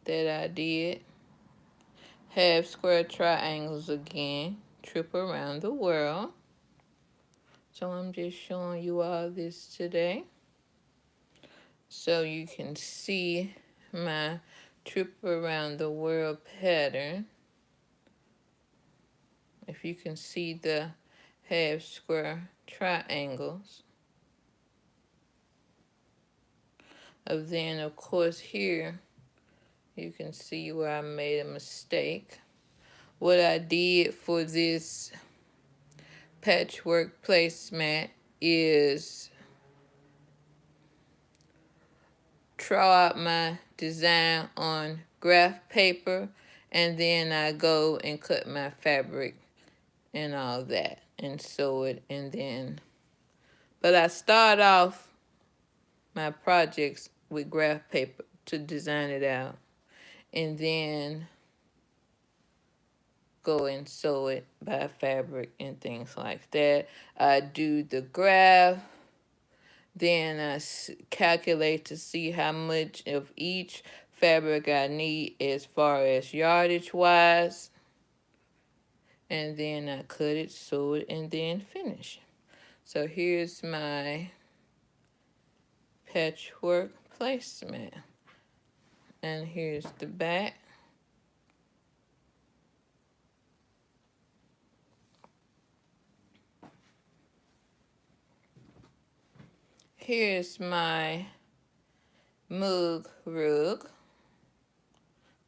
that I did. Half square triangles again. Trip around the world. So I'm just showing you all this today, so you can see my trip around the world pattern. If you can see the half square triangles. Then of course here you can see where I made a mistake. What I did for this patchwork placemat is draw out my design on graph paper, and then I go and cut my fabric and all that and sew it, and then but I start off my projects with graph paper to design it out, and then go and sew it by fabric and things like that. I do the graph, then I calculate to see how much of each fabric I need as far as yardage wise, and then I cut it, sew it, and then finish. So here's my patchwork placemat, and here's the back. Here's my mug rug.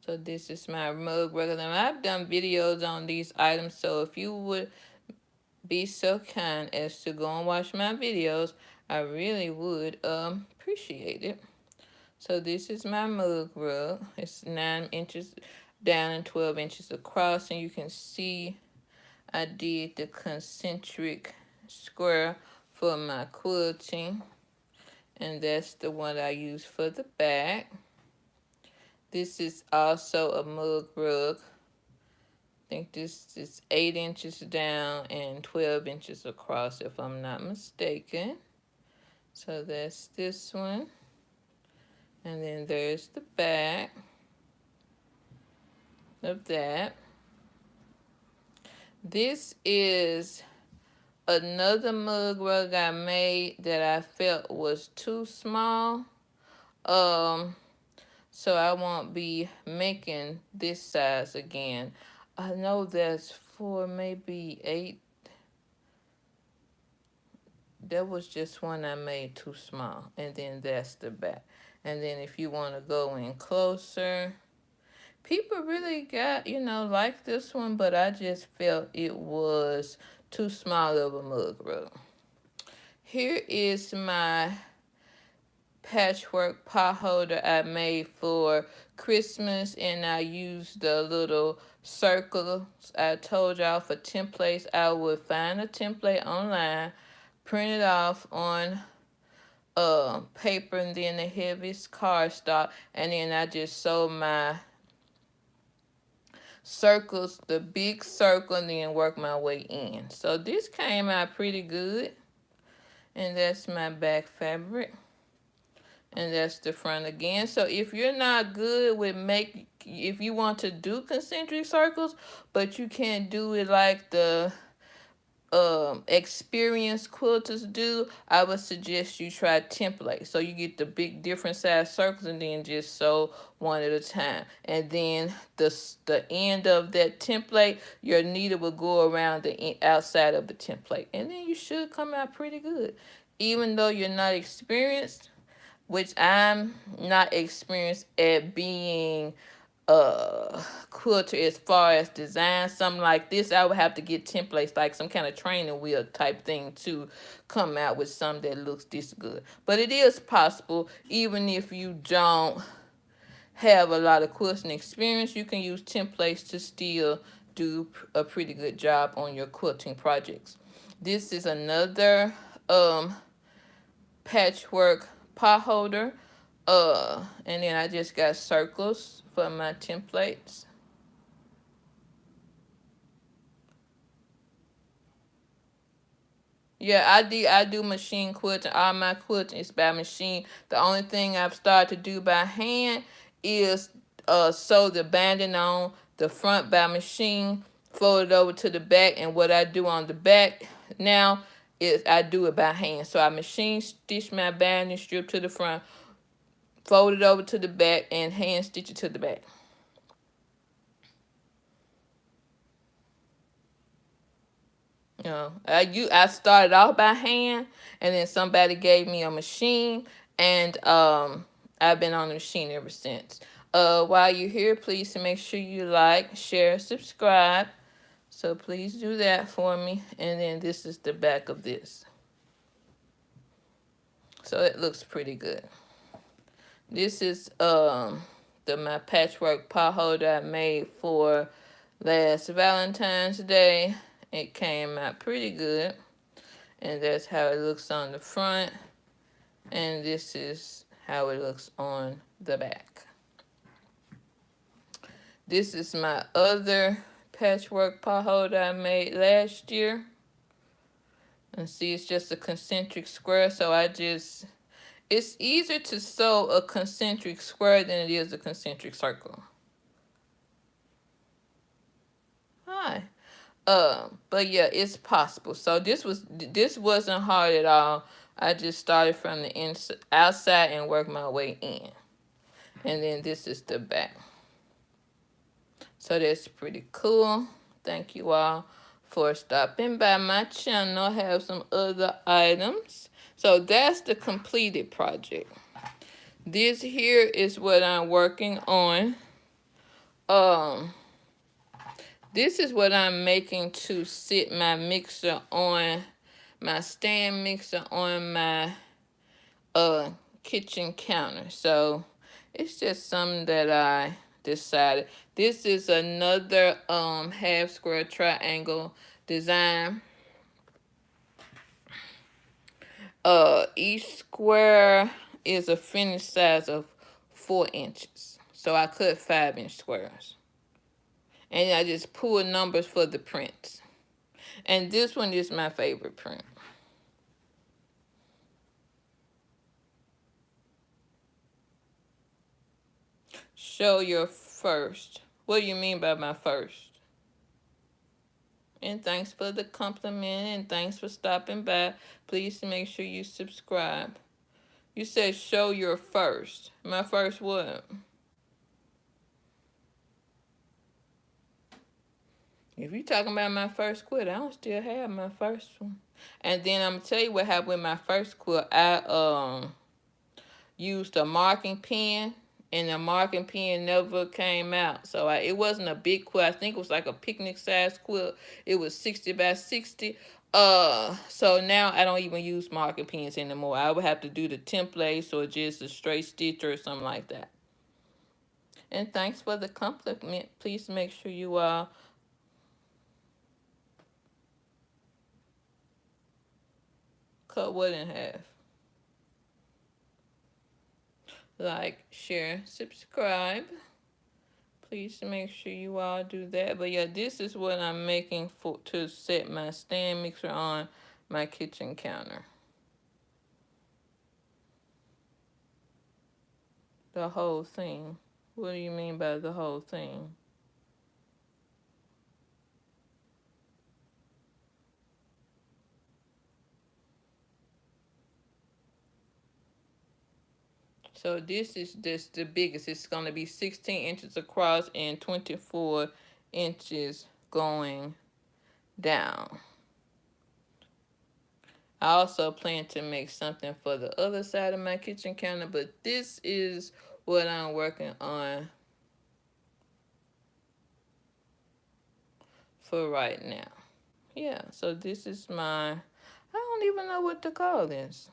So this is my mug rug, and I've done videos on these items, so if you would be so kind as to go and watch my videos, I really would appreciate it. So this is my mug rug. It's 9 inches down and 12 inches across, and you can see I did the concentric square for my quilting, and that's the one I use for the back. This is also a mug rug. I think this is 8 inches down and 12 inches across, if I'm not mistaken. So that's this one. And then there's the back of that. This is another mug rug I made that I felt was too small. So I won't be making this size again. I know that's for maybe 8. That was just one I made too small. And then that's the back. And then if you want to go in closer, people really got, like this one, but I just felt it was too small of a mug rug. Here is my patchwork pot holder I made for Christmas, and I used the little circles. I told y'all for templates, I would find a template online, print it off on paper, and then the heaviest cardstock, and then I just sew my circles, the big circle, and then work my way in. So this came out pretty good, and that's my back fabric, and that's the front again. So if you're not good with if you want to do concentric circles, but you can't do it like the experienced quilters do, I would suggest you try template. So you get the big different size circles, and then just sew one at a time. And then the end of that template, your needle will go around the outside of the template, and then you should come out pretty good. Even though you're not experienced, which I'm not experienced at being quilter as far as design something like this, I would have to get templates, like some kind of training wheel type thing, to come out with something that looks this good. But it is possible. Even if you don't have a lot of quilting experience, you can use templates to still do a pretty good job on your quilting projects. This is another patchwork pot holder. And then I just got circles for my templates. Yeah, I do machine quilting. All my quilting is by machine. The only thing I've started to do by hand is sew the banding on the front by machine, fold it over to the back, and what I do on the back now is I do it by hand. So I machine stitch my banding strip to the front, fold it over to the back, and hand stitch it to the back. You know, I started off by hand, and then somebody gave me a machine, and I've been on the machine ever since. While you're here, please make sure you like, share, subscribe. So please do that for me. And then this is the back of this. So it looks pretty good. This is my patchwork pot holder I made for last Valentine's Day. It came out pretty good. And that's how it looks on the front. And this is how it looks on the back. This is my other patchwork pot holder I made last year. And see, it's just a concentric square, so it's easier to sew a concentric square than it is a concentric circle. Hi. But yeah, it's possible. So this wasn't hard at all. I just started from the outside and worked my way in. And then this is the back. So that's pretty cool. Thank you all for stopping by my channel. I have some other items. So that's the completed project. This here is what I'm working on. This is what I'm making to sit my mixer on, my stand mixer on my kitchen counter. So it's just something that I decided. This is another half square triangle design. Each square is a finished size of 4 inches. So I cut 5-inch squares. And I just pull numbers for the prints. And this one is my favorite print. Show your first. What do you mean by my first? And thanks for the compliment, and thanks for stopping by. Please make sure you subscribe. You said show your first. My first what? If you're talking about my first quilt, I don't still have my first one. And then I'm going to tell you what happened with my first quilt. I used a marking pen, and the marking pen never came out. So it wasn't a big quilt. I think it was like a picnic size quilt. It was 60 by 60. So now I don't even use marking pens anymore. I would have to do the templates or just a straight stitch or something like that. And thanks for the compliment. Please make sure you cut what in half. Like, share, subscribe. Please make sure you all do that. But yeah, this is what I'm making to set my stand mixer on my kitchen counter. The whole thing. What do you mean by the whole thing? So this is just the biggest. It's going to be 16 inches across and 24 inches going down. I also plan to make something for the other side of my kitchen counter, but this is what I'm working on for right now. Yeah, so this is I don't even know what to call this.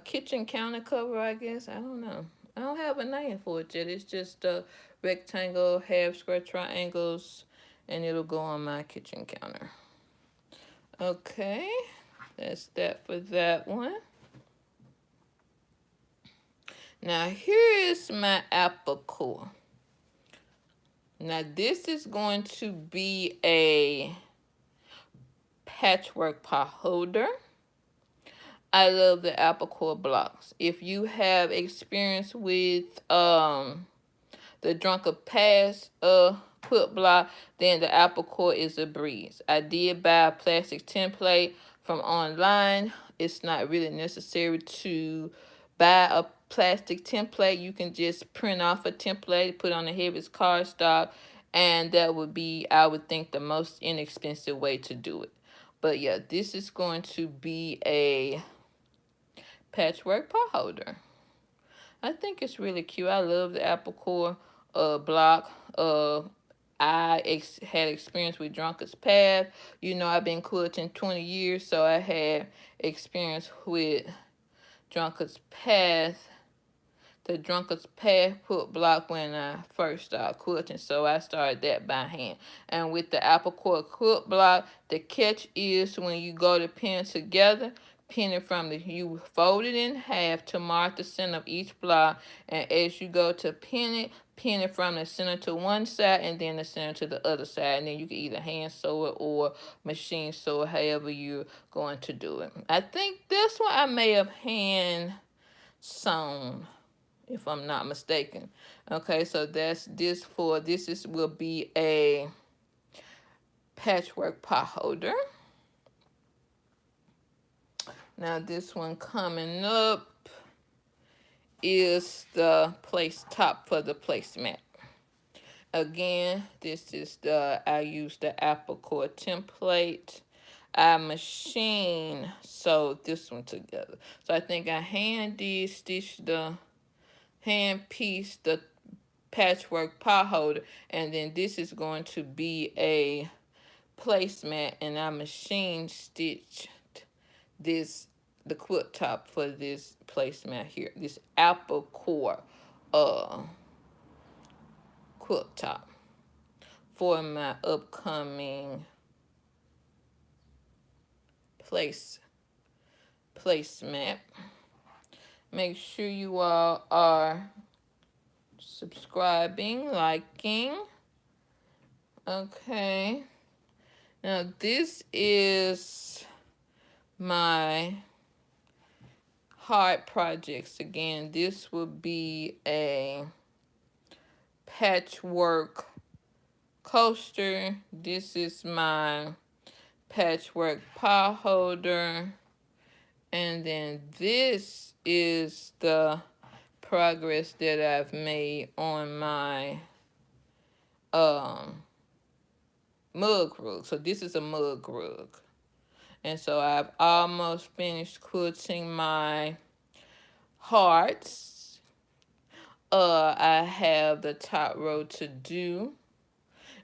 Kitchen counter cover, I guess. I don't know. I don't have a name for it yet. It's just rectangle, half square triangles, and it'll go on my kitchen counter. Okay, that's that for that one. Now here is my apple core. Now this is going to be a patchwork pot holder. I love the apple core blocks. If you have experience with the drunker pass quilt block, then the apple core is a breeze. I did buy a plastic template from online. It's not really necessary to buy a plastic template. You can just print off a template, put on the heaviest cardstock, and that would be, I would think, the most inexpensive way to do it. But yeah, this is going to be a patchwork pot holder. I think it's really cute. I love the apple core block. I had experience with Drunkard's Path. You know, I've been quilting 20 years, so I had experience with Drunkard's Path, the Drunkard's Path quilt block when I first started quilting, so I started that by hand. And with the apple core quilt block, the catch is when you go to pin it together, pin it from you fold it in half to mark the center of each block, and as you go to pin it from the center to one side and then the center to the other side, and then you can either hand sew it or machine sew it, however you're going to do it. I think this one I may have hand sewn, if I'm not mistaken. Okay, so that's this for this is will be a patchwork pot holder. Now this one coming up is the place top for the placemat. Again, this is I use the apple core template. I machine sewed this one together. So I think I hand stitched the hand piece the patchwork pot holder, and then this is going to be a placemat, and I machine stitched the quilt top for this placemat here, this apple core quilt top for my upcoming placemat. Make sure you all are subscribing, liking. Okay. Now this is my heart projects. Again, this will be a patchwork coaster. This is my patchwork pot holder. And then this is the progress that I've made on my mug rug. So this is a mug rug. And so I've almost finished quilting my hearts. I have the top row to do.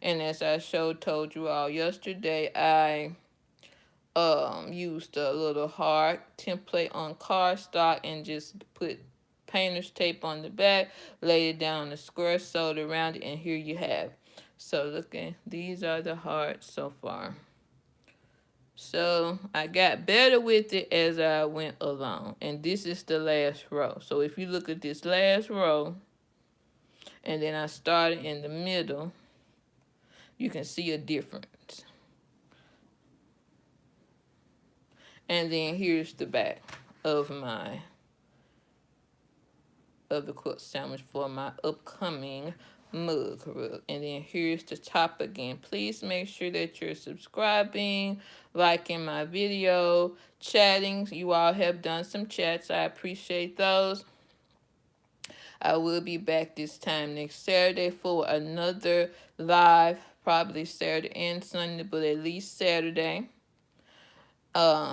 And as I told you all yesterday, I used a little heart template on cardstock and just put painter's tape on the back, laid it down on the square, sewed around it, and here you have. So look at these are the hearts so far. So I got better with it as I went along, and this is the last row. So if you look at this last row, and then I started in the middle, you can see a difference. And then here's the back of the quilt sandwich for my upcoming mug rug. And then here's the top again. Please make sure that you're subscribing, liking my video, chatting. You all have done some chats. I appreciate those. I will be back this time next Saturday for another live, probably Saturday and Sunday, but at least Saturday.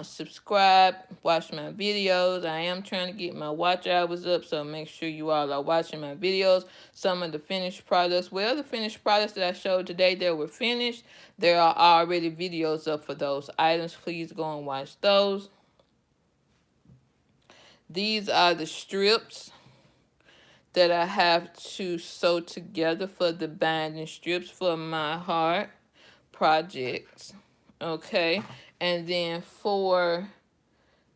Subscribe, watch my videos. I am trying to get my watch hours up, so make sure you all are watching my videos. Some of the finished products, well, the finished products that I showed today that were finished, there are already videos up for those items. Please go and watch those. These are the strips that I have to sew together for the binding strips for my heart projects. Okay, and then for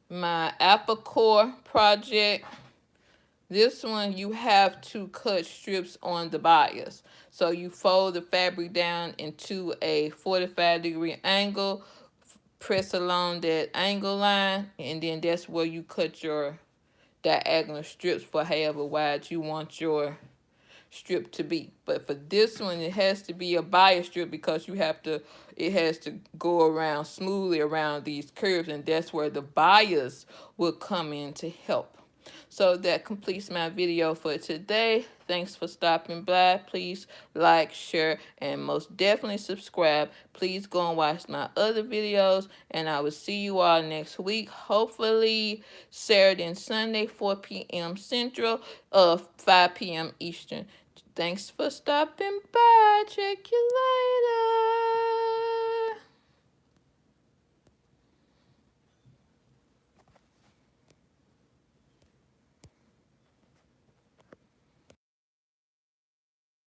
my apple core project, this one you have to cut strips on the bias. So you fold the fabric down into a 45-degree angle, press along that angle line, and then that's where you cut your diagonal strips for however wide you want your strip to be. But for this one, it has to be a bias strip because it has to go around smoothly around these curves, and that's where the bias will come in to help. So that completes my video for today. Thanks for stopping by. Please like, share, and most definitely subscribe. Please go and watch my other videos, and I will see you all next week. Hopefully Saturday and Sunday, 4 p.m. Central, 5 p.m. Eastern. Thanks for stopping by. Check you later.